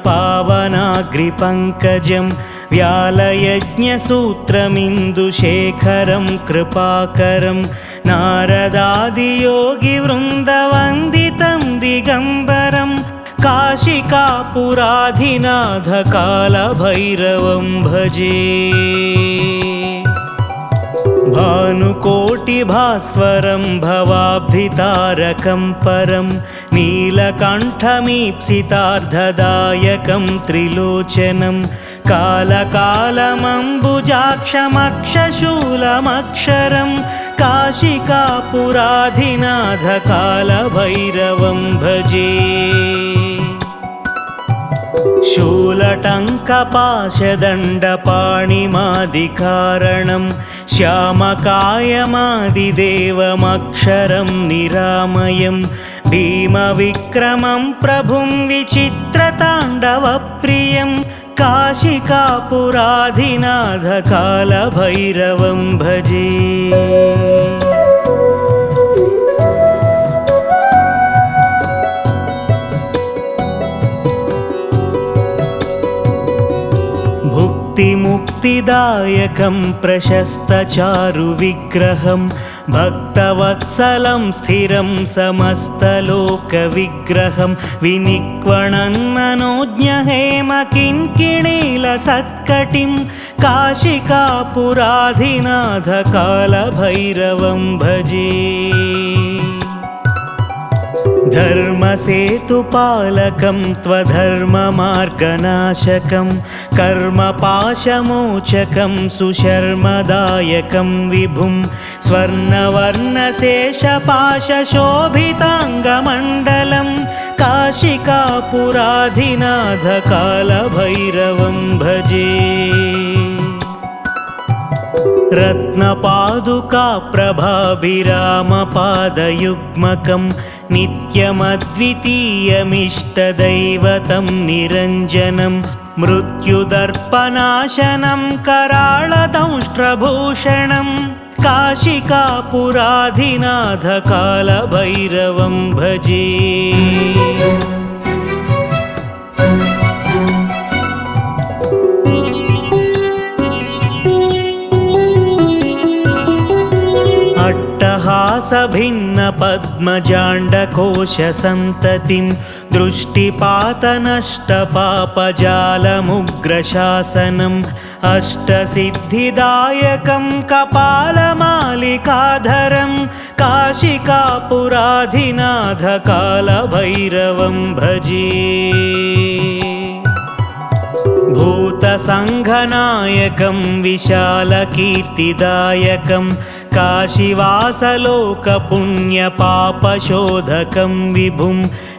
पावनाग्रिपङ्कजं व्यालयज्ञसूत्रमिन्दुशेखरं कृपाकरं नारदादियोगिवृन्दवन्दितं दिगम्बरं काशिकापुराधिनाथकालभैरवं भजे। भानुकोटिभास्वरं भवाब्धितारकं परं नीलकण्ठमीप्सितार्धदायकं त्रिलोचनं कालकालमम्बुजाक्षमक्षशूलमक्षरं काशिकापुराधिनाथकालभैरवं भजे। शूलटङ्कपाशदण्डपाणिमादिकारणं श्यामकायमादिदेवमक्षरं निरामयं भीमविक्रमं प्रभुं विचित्रताण्डवप्रियं काशिकापुराधिनाथकालभैरवं भजे। मुक्तिदायकं प्रशस्तचारुविग्रहं भक्तवत्सलं स्थिरं समस्तलोकविग्रहं विनिक्वणन्मनोज्ञहेमकिङ्किणीलसत्कटिं काशिकापुराधिनाथकालभैरवं भजे। धर्मसेतुपालकं त्वधर्ममार्गनाशकं कर्मपाशमोचकं सुशर्मदायकं विभुं स्वर्णवर्णशेषपाशशोभिताङ्गमण्डलं काशिकापुराधिनाथकालभैरवं भजे। रत्नपादुकाप्रभाभिरामपादयुग्मकं नित्यमद्वितीयमिष्टदैवतं निरञ्जनं मृत्युदर्पनाशनं कराळदंष्ट्रभूषणं काशिकापुराधिनाथकालभैरवं भजे। अट्टहासभिन्नपद्मजाण्डकोशसन्ततिं दृष्टिपातनष्टपापजालमुग्रशासनम् अष्टसिद्धिदायकं कपालमालिकाधरं काशिकापुराधिनाथकालभैरवं भजे। भूतसङ्घनायकं विशालकीर्तिदायकं काशीवासलोकपुण्यपापशोधकं विभुं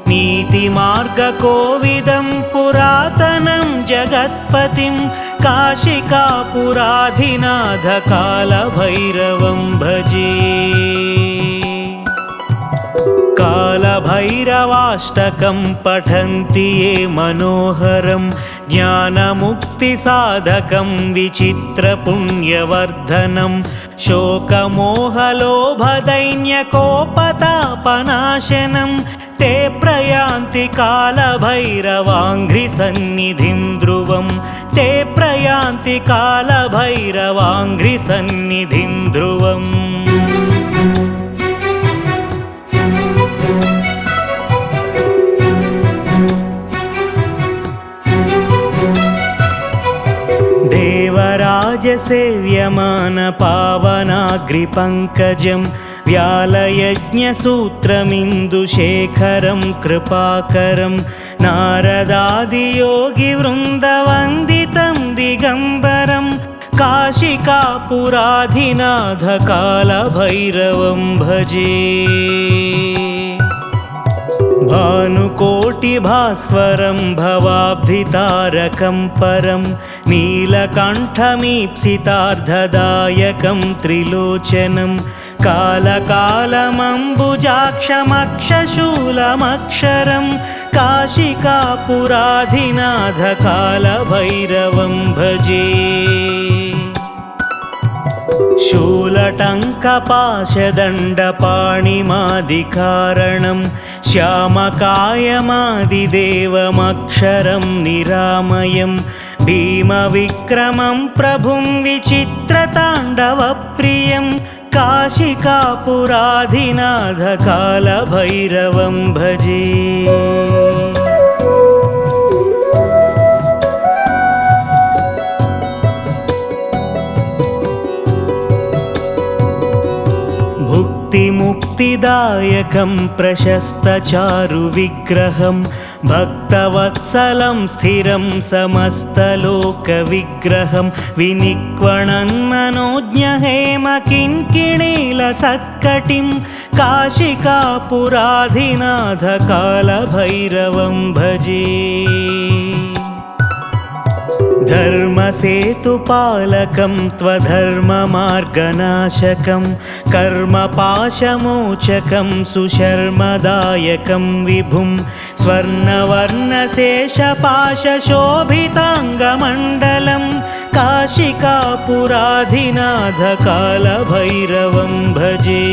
नीतिमार्गकोविदं पुरातनं जगत्पतिं काशिकापुराधिनाथकालभैरवं भजे। कालभैरवाष्टकं पठन्ति ये मनोहरं ज्ञानमुक्तिसाधकं विचित्रपुण्यवर्धनं शोकमोहलोभदैन्यकोपतापनाशनं ते प्रयान्ति कालभैरवाङ्घ्रिसन्निधिं ध्रुवं ते प्रयान्ति कालभैरवाङ्घ्रिसन्निधिं ध्रुवम्। देवराजसेव्यमानपावनाग्रिपङ्कजं व्यालयज्ञसूत्रमिन्दुशेखरं कृपाकरं नारदादियोगिवृन्दवन्दितं दिगम्बरं काशिकापुराधिनाथकालभैरवं भजे। भानुकोटिभास्वरं भवाब्धितारकं परं नीलकण्ठमीप्सितार्धदायकं त्रिलोचनं कालकालमम्बुजाक्षमक्षशूलमक्षरं काशिकापुराधिनाथकालभैरवं भजे। शूलटङ्कपाशदण्डपाणिमादिकारणं श्यामकायमादिदेवमक्षरं निरामयं भीमविक्रमं प्रभुं विचित्रताण्डवप्रियं काशिकापुराधिनाथकालभैरवं भजे। मुक्तिदायकं प्रशस्तचारुविग्रहं भक्तवत्सलं स्थिरं समस्तलोकविग्रहं विनिक्वणन् मनोज्ञहेमकिङ्किणीलसत्कटिं काशिकापुराधिनाथकालभैरवं भजे। धर्मसेतुपालकं त्वधर्ममार्गनाशकं कर्मपाशमोचकं सुशर्मदायकं विभुं स्वर्णवर्णशेषपाशशोभिताङ्गमण्डलं काशिकापुराधिनाथकालभैरवं भजे।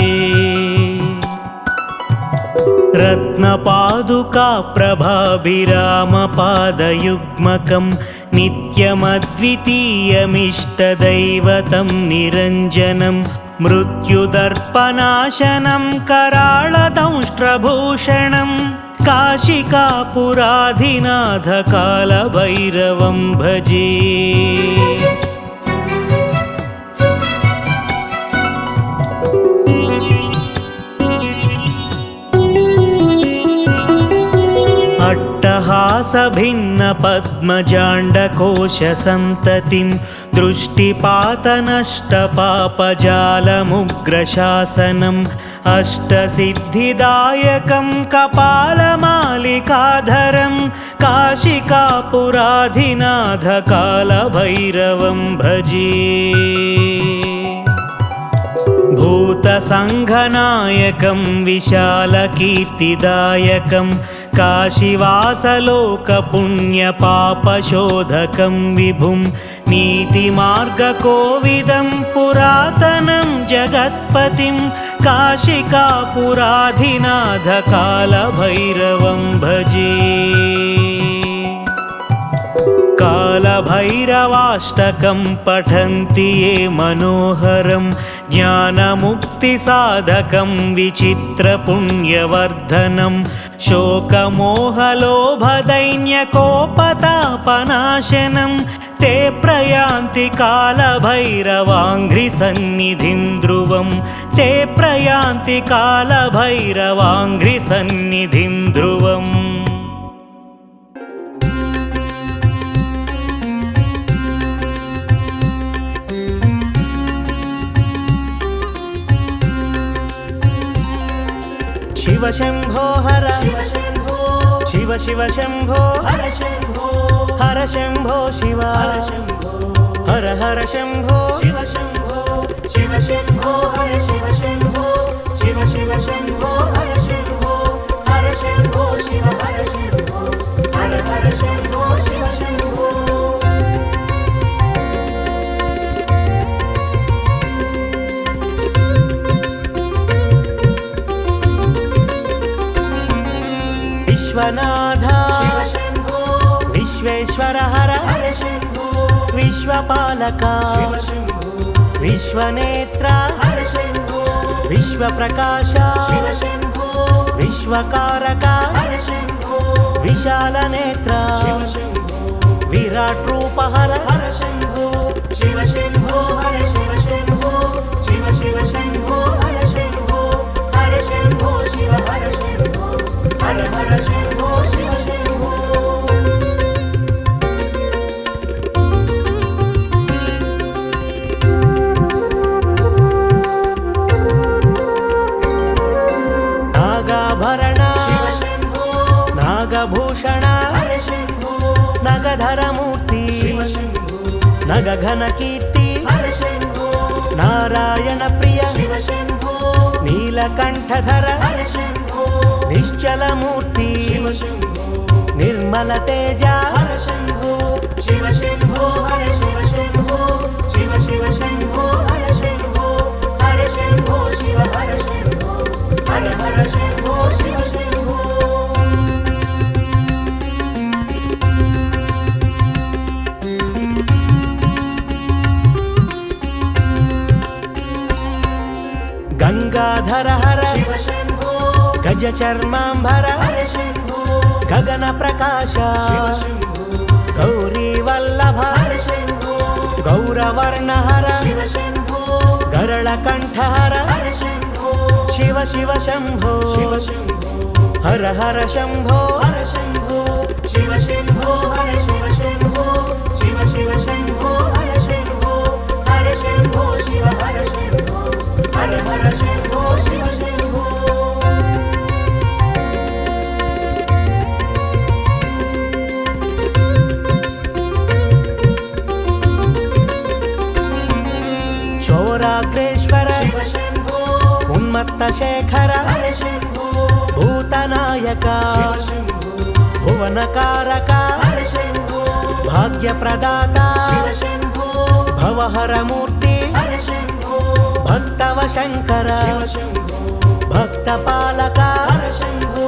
रत्नपादुकाप्रभाभिरामपादयुग्मकं नित्यमद्वितीयमिष्टदैवतं निरञ्जनं मृत्युदर्पनाशनं कराळदंष्ट्रभूषणं काशिकापुराधिनाथकालभैरवं भजे। अट्टहासभिन्नपद्मजाण्डकोशसन्ततिं दृष्टिपातनष्टपापजालमुग्रशासनम् अष्टसिद्धिदायकं कपालमालिकाधरं काशिकापुराधिनाथकालभैरवं भजे। भूतसङ्घनायकं विशालकीर्तिदायकं काशीवासलोकपुण्यपापशोधकं विभुं नीतिमार्गकोविदं पुरातनं जगत्पतिं काशिकापुराधिनाथकालभैरवं भजे। कालभैरवाष्टकं पठन्ति ये मनोहरं ज्ञानमुक्तिसाधकं विचित्रपुण्यवर्धनं शोकमोहलोभदैन्यकोपतापनाशनं ते प्रयान्ति कालभैरवाङ्घ्रिसन्निधिं ध्रुवं ते प्रयान्ति कालभैरवाङ्घ्रिसन्निधिं ध्रुवम्। शिव शंभो हर शिव शिव शंभो हर शंभो हर शंभो शिव हर हर शंभो शिव शंभो शिव शंभो हर शिव शंभो शिव शिव शंभो हर शंभो हर शंभो शिव हर शंभो हर हर शंभो शिव शंभो। विश्वनाथ शिव शंभो विश्वेश्वर हर हर शंभो विश्वपालक शिव शंभो विश्वनेत्र हर शंभो विश्वप्रकाश शिव शंभो विश्वकारक हर शंभो विशालनेत्र शिव शंभो विराट रूप हर हर शंभो शिव शंभो हर शिव शंभो शिव शिव शंभो हर शंभो हर शंभो शिव हर शंभो हर हर शंभो शिव शंभो। नागाभरण शिव शंभो नागभूषण हर शंभो नगधरमूर्ति शिव शंभो नगघनकीर्ति हर शंभो नारायण प्रिय शिव शंभो नीलकंठधर हर शंभो निश्चलमूर्ति शिव शंभो निर्मल तेज हर शंभो शिव शंभो हर शिव शंभो शिव शिव शंभो हर शंभो हर शंभो शिव हर शंभो हर हर शंभो शिव शंभो। గజ చర్మాంబర హర శంభో గగన ప్రకాశ శివ శంభో గౌరీ వల్లభ హర శంభో గౌరవర్ణహర శివ శంభో గరళ కంఠహర హర శంభో శివ శివ శంభో శివ శంభో హర హర శంభో హర శంభో శివ శంభో హర శివ శంభో శివ శివ శంభో హర శంభో హర శంభో శివ హర శంభో హర హర శంభో శివ శంభో చోరాగ్రేశ్వర శివ శంభో ఉన్మత్త శేఖర హర శంభో భూతనాయక శివ శంభో భువనకారక హర శంభో భాగ్య ప్రదాత శివ శంభో భవహర మూర్తి హర శంభో భక్తవ శంకర శివ శంభో భక్త పాలక హర శంభో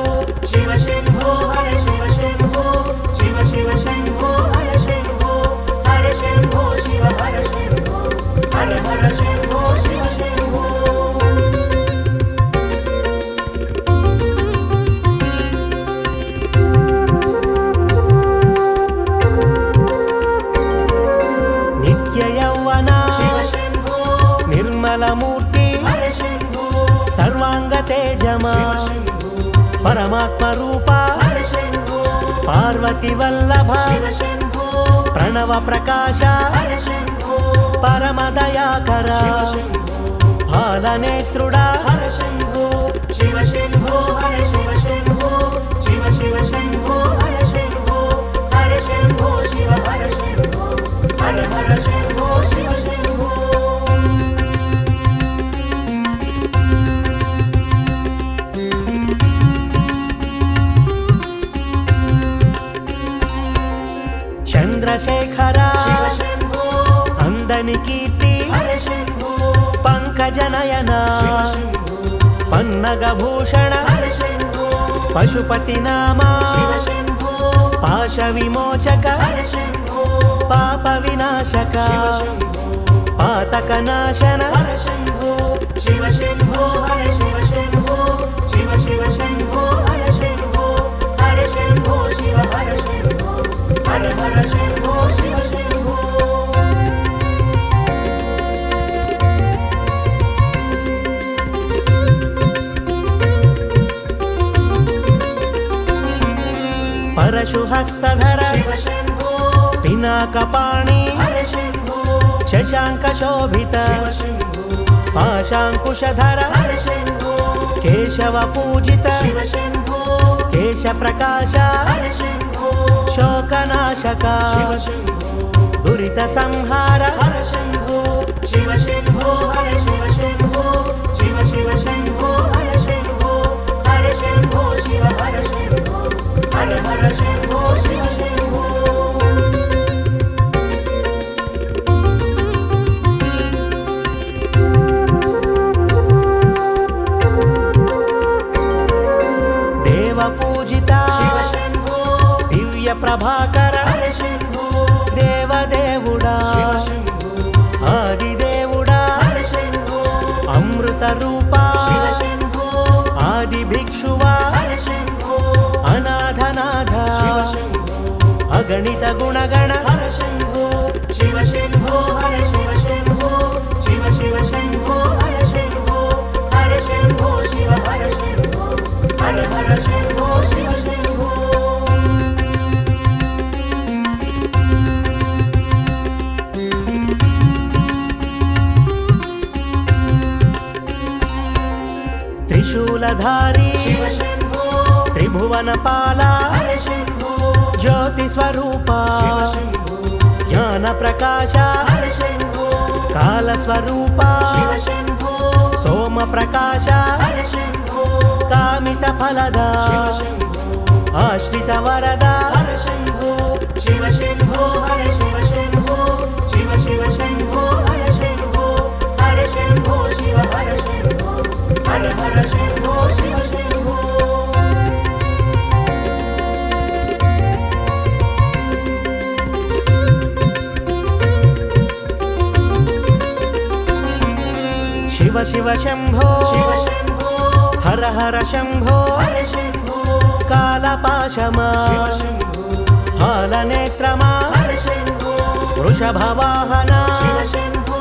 శివ శంభో హర శివ శంభో శివ శివ శంభో హర శంభో హర శంభో శివ హర శంభో హర హర శంభో శివ శంభో నిత్య యౌవన శివ శంభో నిర్మల మూర్తి హర శంభో సర్వాంగ తేజమా శివ శంభో పరమాత్మ రూప హర శంభో పార్వతి వల్లభ శివ శంభో ప్రణవ ప్రకాశ హర శంభో పరమదయాకర శివ శంభో బాలనేత్రుడా హర శంభో శివ శంభో హర శివ శంభో శివ శివ శంభో హర శంభో హర శంభో శివ హర శంభో హర హర శంభో శివ శంభో చంద్రశేఖర శివ శంభో అందని కీర్తి హర శంభో పంకజనయన శివ శంభో పన్నగ భూషణ హర శంభో పశుపతి నామా శివ శంభో పాశ విమోచక హర శంభో పాప వినాశక శివ శంభో పాతక నాశన హర శంభో శివ శంభో హర శివ శంభో శివ శివ శంభో హర శంభో హర శంభో శివ హర శంభో హర హర శంభో శివ శంభో పరశు హస్తధర శివ శంభో పినాకపాణి హర శంభో శశాంక శోభిత శివ శంభో పాశాంకుశధర హర శంభో కేశవ పూజిత శివ శంభో కేశ ప్రకాశ హర శంభో శోకనాశక శివ శంభో దురిత సంహార హర శంభో శివ శంభో హర శివ శంభో శివ శివ శంభో హర శంభో హర శంభో శివ హర శంభో హర హర శంభో శివ శంభో దేవ పూజిత శివ శంభో దివ్య ప్రభాకర హర శంభో దేవదేవుడా శివ శంభో ఆదిదేవుడా హర శంభో అమృత రూపా శివ శంభో ఆది భిక్షువా హర శంభో అనాథనాథ శివ శంభో అగణిత గుణగణ హర శంభో శివ శంభో హర శివ శంభో శివ శివ శంభో హర శంభో హర శంభో శివ హర శంభో హర హర శంభో శివ శంభో త్రిశూలధారి శివ శంభో త్రిభువన పాల హర శంభో జ్యోతి స్వరూప శివ శంభో జ్ఞాన ప్రకాశ హర శంభో కాల స్వరూప శివ శంభో సోమ ప్రకాశ హర శంభో కామిత ఫలద శివ శంభో ఆశ్రిత వరద హర శంభో శివ శంభో హర శివ శంభో శివ శివ శంభో హర శంభో హర శంభో శివ హర శంభో హర హర శంభో శివ శంభో శివ శివ శంభో శివ శంభో హర హర శంభో హర శంభో కాలపాశమా శివ శంభో హాలనేత్రమా హర శంభో వృషభవాహన శివ శంభో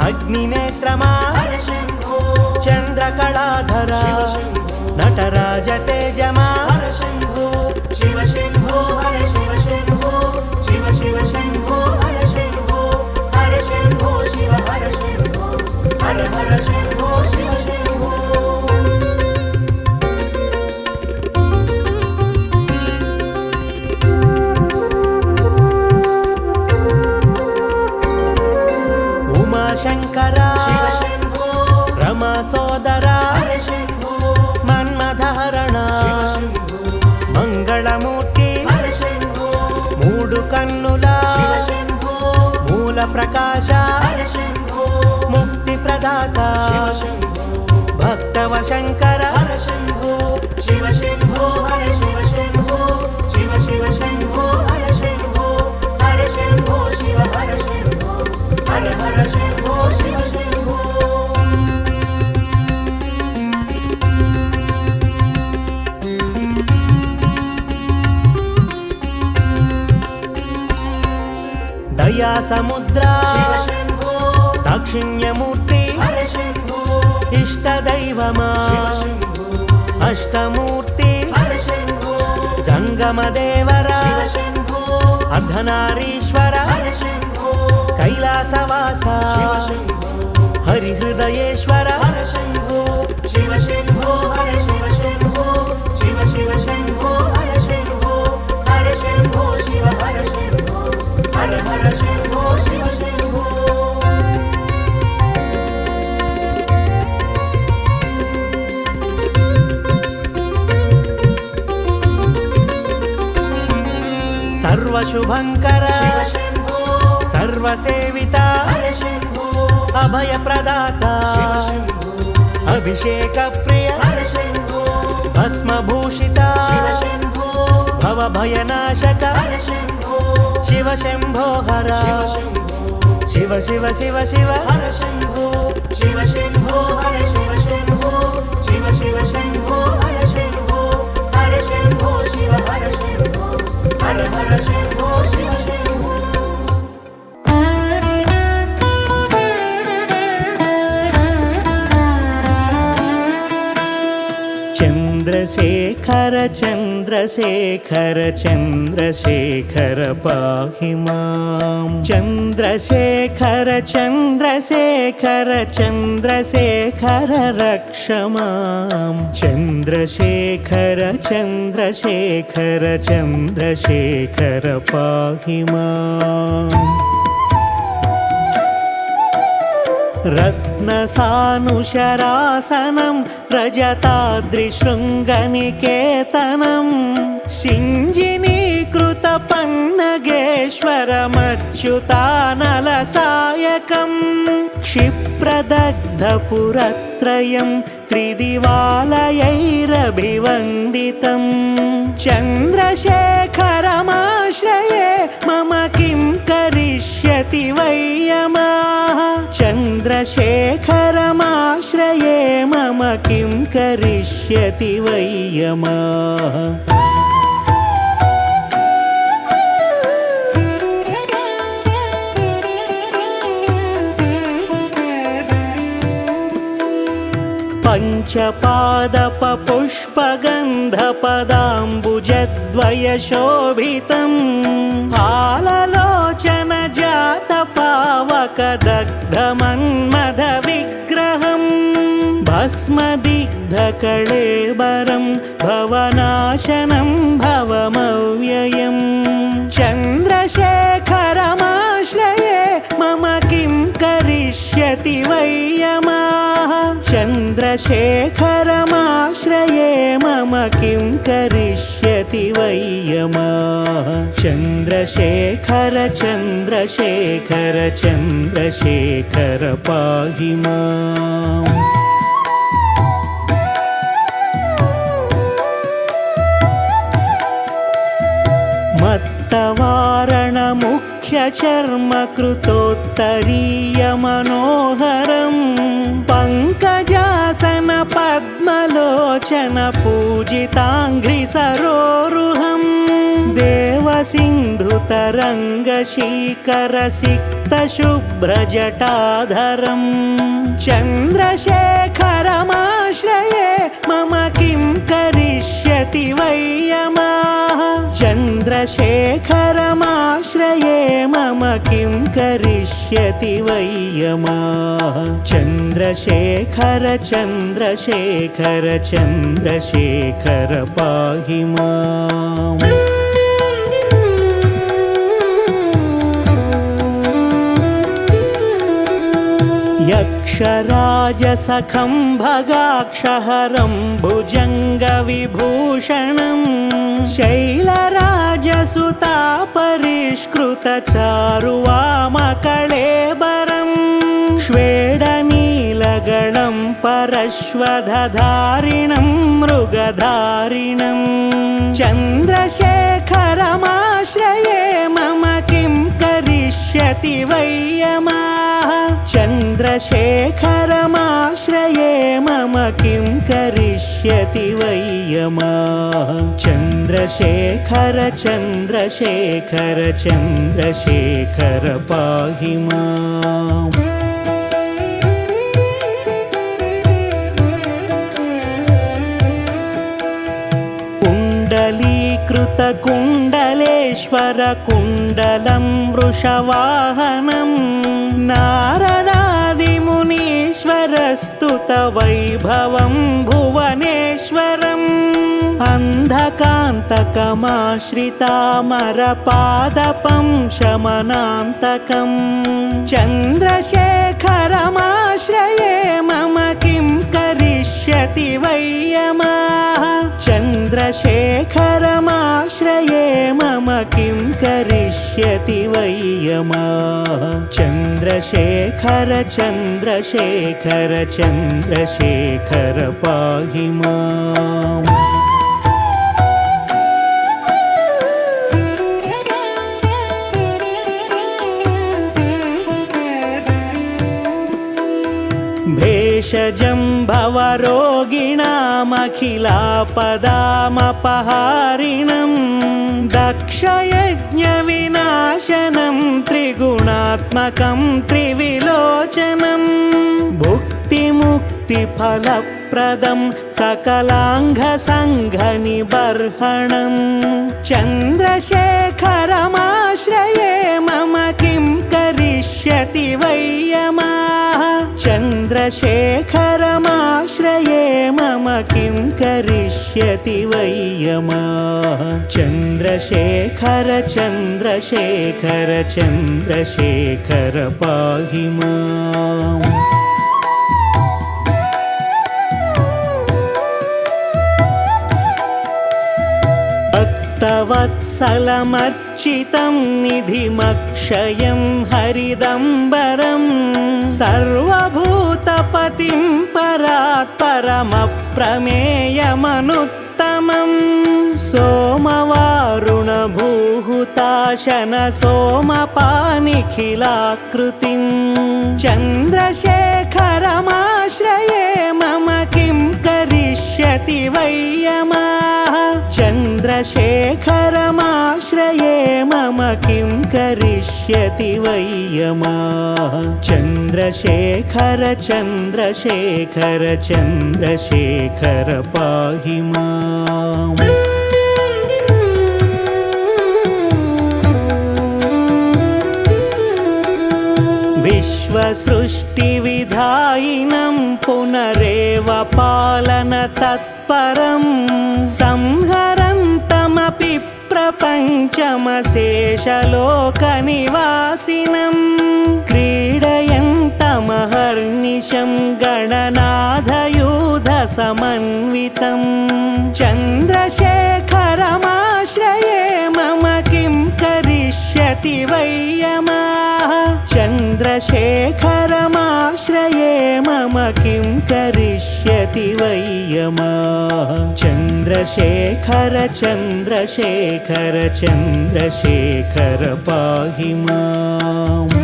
అగ్నినేత్రమా హర శంభో చంద్రకళాధర శివ శంభో నటరాజ తేజమా హర శంభో శివ శంభో హర శివ శంభో శివ శివ శంభో హర శంభో హర శంభో శివ హర శంభో హర హర శంభో శివ శంభో ఉమాశంకర శివ శంభో రమా సోదర హర శంభో మన్మధహరణ శివ శంభో మంగళమూర్తి హర శంభో మూడు కన్నుల శివ శంభో మూల ప్రకాశ హర శంభో ముక్తి ప్రదాత శివ శంభో భక్తవ శంకర హర శంభో శివ శంభో హర శివ శంభో శివ శివ శంభో హర శంభో హర శంభో శివ హర శంభో హర హర శంభో శివ శంభో దయా సముద్ర శివ శంభో దాక్షిణ్యమూర్తి హర శంభో ఇష్టదైవమా శివ శంభో అష్టమూర్తి హర శంభో జంగమదేవర శివ శంభో అర్ధనారీశ్వర హర శంభో కైలాసవాస శివ శంభో హరిహృదయేశ్వర హర శంభో శివ శంభో హర శివ శంభో శివ శివ శంభో హర శంభో హర శంభో శివ హర శంభో హర హర శంభో శివ శంభో సర్వశుభంకర శివ శంభో సర్వసేవిత హర శంభో అభయప్రదాత శివ శంభో అభిషేక ప్రియ హర శంభో భస్మభూషిత శివ శంభో భవభయనాశక హర శంభో శివ శంభో హర శివ శంభో శివ శివ శివ శివ హర శంభో శివ శంభో హర శివ శంభో శివ శివ శంభో హర శంభో హర శంభో శివ హర శంభో హర హర శంభో శివ శంభో చంద్రశేఖర చంద్రశేఖర చంద్రశేఖర పాహి మాం చంద్రశేఖర చంద్రశేఖర చంద్రశేఖర రక్ష మాం చంద్రశేఖర చంద్రశేఖర చంద్రశేఖర పాహి మాం రత్నసానుశరాసనం రజతాద్రిశృంగనికేతనం సింజినీకృత పన్నగేశ్వరమచ్యుతానలసాయకం క్షిప్రదగ్ధపురత్రయం త్రిదివాలయైరభివందితం చంద్రశేఖరమాశ్రయే మమ కిం కరిష్యతి వయ్యమాః చంద్రశేఖరమాశ్రయే మమ కిం కరిష్యతి వయ్యమాః పంచపాదపపుష్పగంధపదాంబుజద్వయశోభితం పాలలోచన జాతపావకదగ్ధమన్మథ విగ్రహం భస్మదిగ్ధకళేబరం భవనాశనం భవమవ్యయం చంద్రశేఖరమాశ్రయే మమ కిం కరిష్యతి వయ్యమాః చంద్రశేఖరమాశ్రయే మమ కిం కరిష్యతి వయ్యమాః చంద్రశేఖర చంద్రశేఖర చంద్రశేఖర పాహి మాం मत्तवारणमुख्यचर्मकृतोत्तरीयमनोहरं पङ्कजासन పద్మలోచన పూజితాంఘ్రి సరోరుహం దేవసింధుతరంగశీకర సిక్త శుభ్రజటాధరం చంద్రశేఖరమాశ్రయే మమ కిం కరిష్యతి వయ్యమాః చంద్రశేఖరమాశ్రయే మమ కిం కరిష్యతి వయ్యమాః చంద్రశేఖర చంద్రశేఖర చంద్రశేఖర పాహి మాం యక్షరాజసఖం భగాక్షహరం భుజంగవిభూషణం శైలరాజసుతాపరిష్కృతచారువామకళేబరం श्वेडनीलगणं परश्वधारिणं मृगधारिणं चन्द्रशेखरमाश्रये मम किं करिष्यति वैयमाः चन्द्रशेखरमाश्रये मम किं करिष्यति वैयमाः चन्द्रशेखर चन्द्रशेखर चन्द्रशेखर पाहि माम् कुण्डलीकृतकुण्डलेश्वर कुण्डलं वृषवाहनं नारदादिमुनीश्वरस्तुतवैभवं भुवनेश्वरम् अन्धकान्तकमाश्रितामरपादपं शमनान्तकं चन्द्रशेखरमाश्रये मम किं करिष्यति वैयमाः चन्द्रशेखरमाश्रये मम किं करिष्यति वैयमाः चन्द्रशेखर चन्द्रशेखर चन्द्रशेखर पाहि माम् भेषजं भवरोगिणामखिलापदामपहारिणं दक्षयज्ञविनाशनं त्रिगुणात्मकं त्रिविलोचनं भुक्तिमुक्तिफलप्रदं सकलाङ्गसङ्घनिबर्हणं चन्द्रशेखरमाश्रये मम किं करिष्यति वैयमाः चन्द्रशेखरमाश्रये मम किं करिष्यति वैयमाः चन्द्रशेखर चन्द्रशेखर चन्द्रशेखर पाहि माम् भक्तवत्सलमर्चितं निधिमक्षयं हरिदम्बरं सर्वभूतपतिं परात्परमप्रमेयमनुत्तमं सोमवारुणभूहुताशन सोमपानिखिलाकृतिं चन्द्रशेखरमाश्रये मम किं करिष्यति वैयमाः चन्द्रशेखरमाश्रये मम किं करिष्यति वैयमाः चन्द्रशेखर चन्द्रशेखर चन्द्रशेखर पाहि माम् विश्वसृष्टिविधायिनं पुनरेव पालनतत्परं संहरन्तमपि प्रपञ्चमशेषलोकनिवासिनं क्रीडयन्तमहर्निशं गणनाथयूधसमन्वितं चन्द्रशेखरमाश्रये मम किं करिष्यति वैयमाः चन्द्रशेखरमाश्रये मम किं करिष्यति वैयमाः चन्द्रशेखर चन्द्रशेखर चन्द्रशेखर पाहि माम्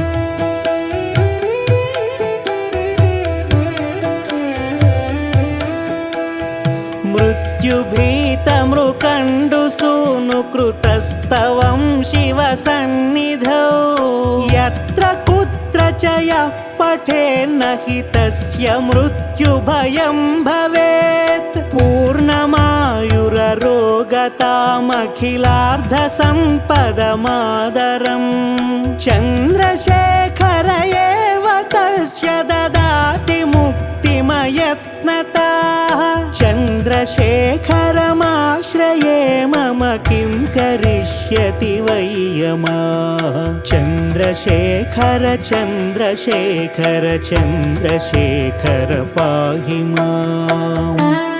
मृत्युभीतमृकण्डुसूनुकृतस्तवं शिवसन्निधौ यत्र कुत्र च यः पठेन्न हि तस्य मृत्युभयं भवेत् पूर्णमायुररोगतामखिलार्धसम्पदमादरम् चन्द्रशेखर एव तस्य ददाति मुक्तिमयत्नतः चन्द्रशेखरमाश्रये मम किं करिष्यति वै यमः चन्द्रशेखर चन्द्रशेखर चन्द्रशेखर पाहि माम्।